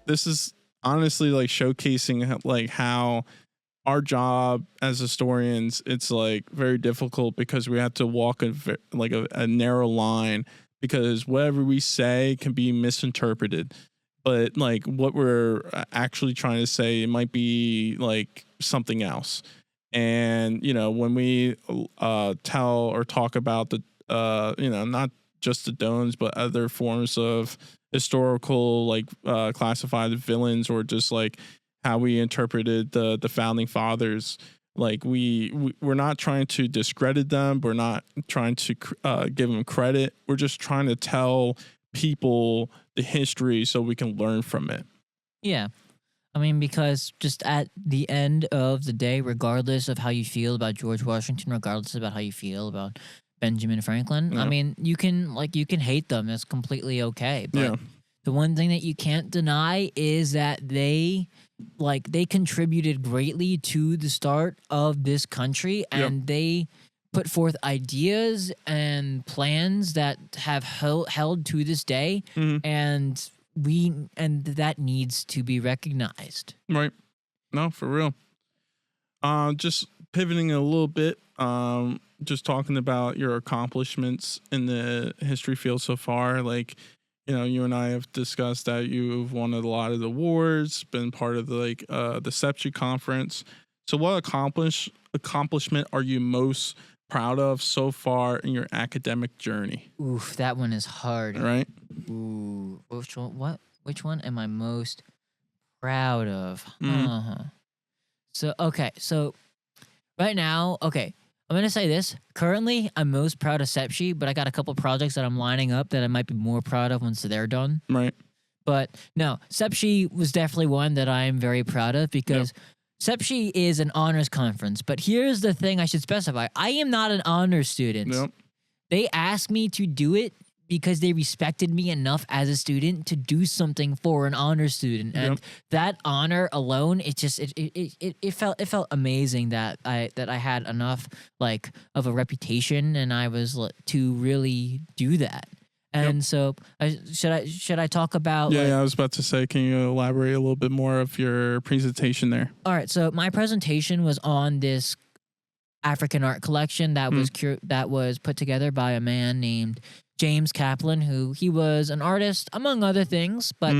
this is honestly like showcasing like how our job as historians, it's like very difficult because we have to walk a narrow line, because whatever we say can be misinterpreted. But like what we're actually trying to say, it might be like something else. And, when we tell or talk about the, not just the Dones, but other forms of historical, like classified villains, or just like how we interpreted the founding fathers. Like we're not trying to discredit them. We're not trying to give them credit. We're just trying to tell people the history so we can learn from it. Yeah. I mean, because just at the end of the day, regardless of how you feel about George Washington, regardless about how you feel about Benjamin Franklin, Yeah. I mean, you can hate them. That's completely okay. But the one thing that you can't deny is that they contributed greatly to the start of this country, and they put forth ideas and plans that have held to this day, and that needs to be recognized. Right. No, for real. Just pivoting a little bit, just talking about your accomplishments in the history field so far. Like, you and I have discussed that you've won a lot of the awards, been part of the SEPCHE conference. So what accomplishment are you most proud of so far in your academic journey? Oof, that one is hard. Right? Ooh, which one am I most proud of? So right now, I'm gonna say this. Currently, I'm most proud of SEPCHE, but I got a couple projects that I'm lining up that I might be more proud of once they're done. Right. But no, SEPCHE was definitely one that I am very proud of, because SEPCHE is an honors conference. But here's the thing I should specify. I am not an honors student. Yep. They asked me to do it because they respected me enough as a student to do something for an honor student, and that honor alone, it felt amazing that I had enough like of a reputation, and I was to really do that. And so, should I talk about? Yeah, I was about to say, can you elaborate a little bit more of your presentation there? All right, so my presentation was on this African art collection that was put together by a man named James Kaplan, who he was an artist among other things, but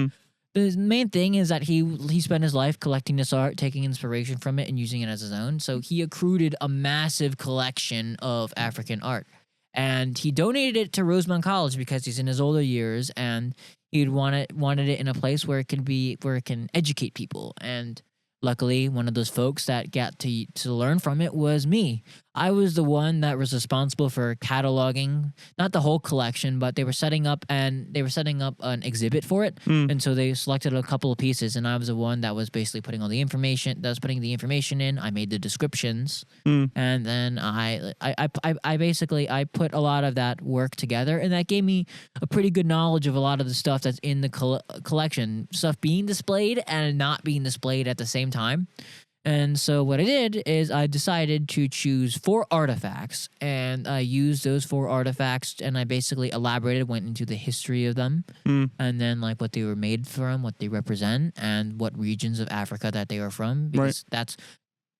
the main thing is that he spent his life collecting this art, taking inspiration from it, and using it as his own. So he accrued a massive collection of African art, and he donated it to Rosemont College because he's in his older years, and he wanted it in a place where it can educate people. And luckily, one of those folks that got to learn from it was me. I was the one that was responsible for cataloging, not the whole collection, but they were setting up an exhibit for it. And so they selected a couple of pieces, and I was the one that was basically putting the information in. I made the descriptions, and then I basically put a lot of that work together, and that gave me a pretty good knowledge of a lot of the stuff that's in the collection, stuff being displayed and not being displayed at the same time. And so what I did is I decided to choose 4 artifacts, and I used those 4 artifacts, and I basically went into the history of them, and then like what they were made from, what they represent, and what regions of Africa that they are from, because that's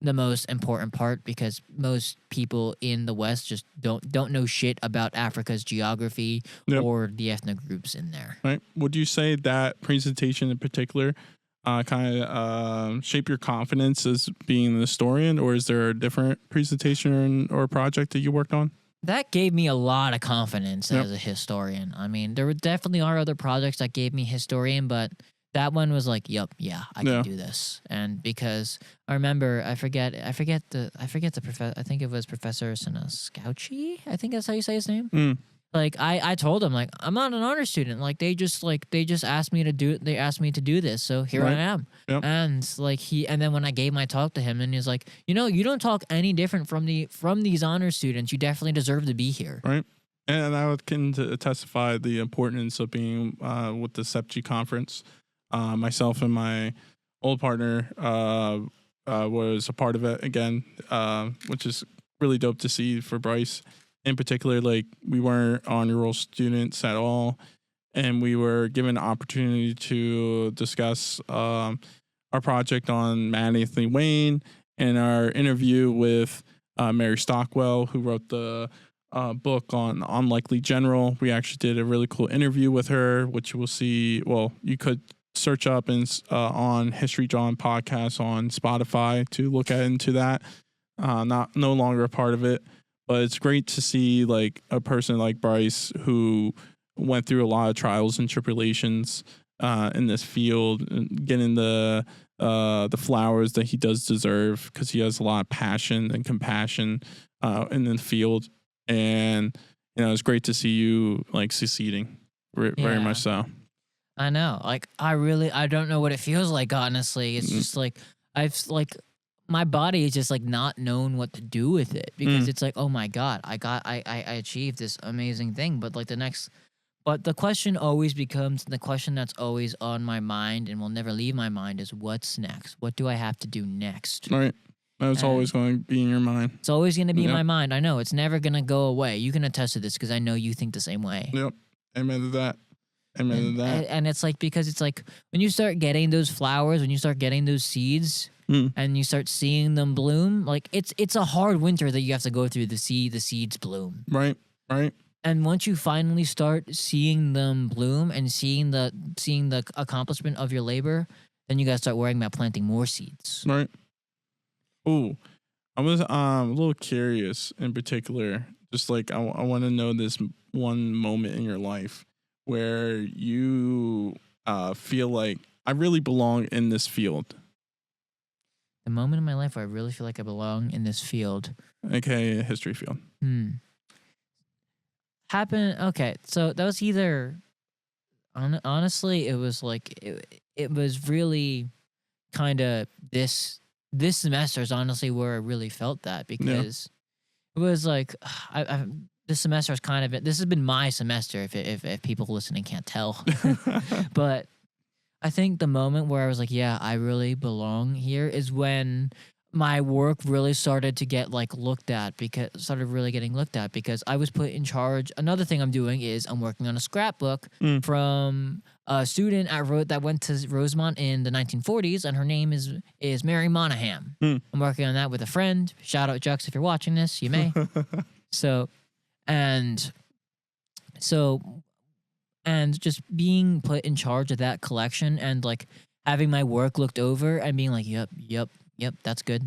the most important part, because most people in the West just don't know shit about Africa's geography or the ethnic groups in there. Right. Would you say that presentation in particular kind of shape your confidence as being an historian, or is there a different presentation or project that you worked on? That gave me a lot of confidence as a historian. I mean, there definitely are other projects that gave me historian, but that one was like, I can do this. And because I remember, I forget the professor. I think it was Professor Scouchy. I think that's how you say his name. Like I told him, like, I'm not an honor student. Like they just asked me to do this, so here I am. And and then when I gave my talk to him, and he's like, you don't talk any different from these honor students. You definitely deserve to be here. Right. And I can testify the importance of being with the SEPCHE conference. Myself and my old partner was a part of it again, which is really dope to see for Bryce. In particular, like, we weren't honor roll students at all, and we were given an opportunity to discuss our project on Matt Anthony Wayne and our interview with Mary Stockwell, who wrote the book on Unlikely General. We actually did a really cool interview with her, which you will see. Well, you could search up on History John podcast on Spotify to look into that. No longer a part of it, but it's great to see like a person like Bryce who went through a lot of trials and tribulations in this field, and getting the flowers that he does deserve, because he has a lot of passion and compassion in the field. And it's great to see you like succeeding, very much so. I know. Like I don't know what it feels like, honestly. It's just like my body is just like not known what to do with it, because it's like, oh my God, I achieved this amazing thing. But like the question always becomes, the question that's always on my mind and will never leave my mind is, what's next? What do I have to do next? Right. That's always going to be in your mind. It's always going to be in my mind. I know. It's never going to go away. You can attest to this because I know you think the same way. Yep. Amen to that. And it's like, because it's like when you start getting those flowers, when you start getting those seeds and you start seeing them bloom, like it's a hard winter that you have to go through to see the seeds bloom. Right. And once you finally start seeing them bloom and seeing the accomplishment of your labor, then you got to start worrying about planting more seeds. Right. Ooh, I was a little curious in particular. Just like I want to know this one moment in your life where you feel like I really belong in this field. The moment in my life where I really feel like I belong in this field. Okay, history field. Happened. Okay, so that was either. Honestly, it was like it was really kind of this semester is honestly where I really felt that, because it was like this semester has kind of this has been my semester, if people listening can't tell. But I think the moment where I was like, yeah, I really belong here is when my work really started to get looked at, because I was put in charge. Another thing I'm doing is I'm working on a scrapbook from a student that went to Rosemont in the 1940s, and her name is Mary Monahan. I'm working on that with a friend. Shout out Jux if you're watching this, you may. And just being put in charge of that collection and having my work looked over and being like, yep, that's good.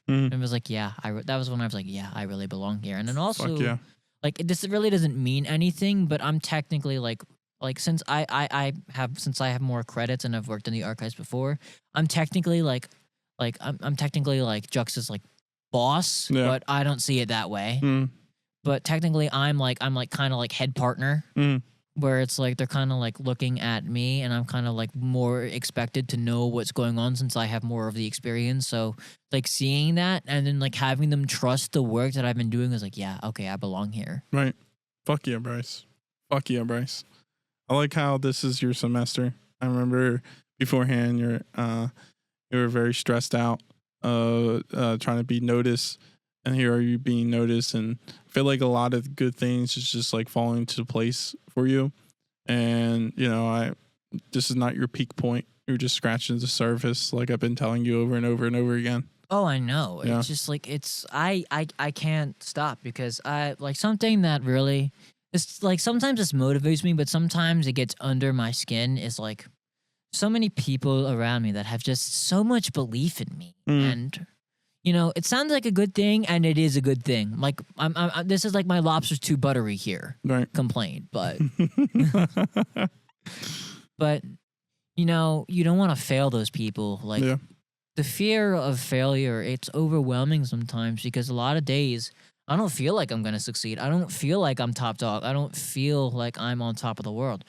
And it was like, yeah, that was when I was like, yeah, I really belong here. And then also, this really doesn't mean anything, but I'm technically since I have more credits and I've worked in the archives before, I'm technically I'm technically Jux's boss, but I don't see it that way. But technically, I'm kind of head partner, where it's they're kind of looking at me, and I'm kind of more expected to know what's going on since I have more of the experience. So seeing that and then having them trust the work that I've been doing is yeah, okay, I belong here. Right. Fuck yeah, Bryce. I like how this is your semester. I remember beforehand you were very stressed out, trying to be noticed. And here are you being noticed, and I feel like a lot of good things is just falling into place for you. And this is not your peak point. You're just scratching the surface, like I've been telling you over and over and over again. Oh, I know. Yeah. It's just I can't stop, because I something that really it's sometimes this motivates me, but sometimes it gets under my skin is so many people around me that have just so much belief in me. And it sounds like a good thing, and it is a good thing. I'm this is my lobster's too buttery here. Right. Complaint, but but you don't want to fail those people. The fear of failure, it's overwhelming sometimes, because a lot of days I don't feel like I'm gonna succeed. I don't feel like I'm top dog. I don't feel like I'm on top of the world.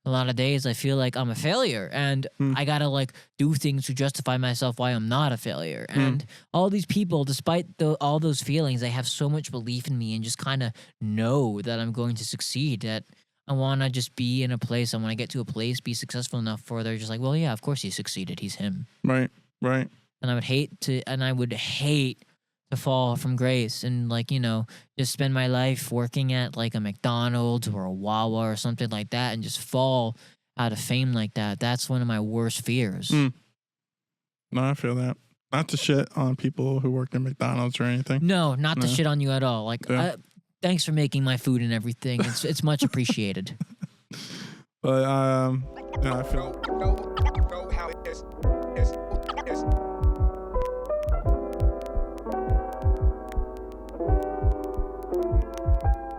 A lot of days I feel like I'm a failure, and I gotta do things to justify myself why I'm not a failure. And all these people, despite all those feelings, they have so much belief in me and just kind of know that I'm going to succeed, that I want to just be in a place. I want to get to a place, be successful enough where they're just well, yeah, of course he succeeded. He's him. Right. And I would hate to fall from grace and like, you know, just spend my life working at like a McDonald's or a Wawa or something like that and just fall out of fame like that. That's one of my worst fears. No, I feel that. Not to shit on people who work at McDonald's or anything. No, not to shit on you at all. Like, thanks for making my food and everything. It's much appreciated. But I feel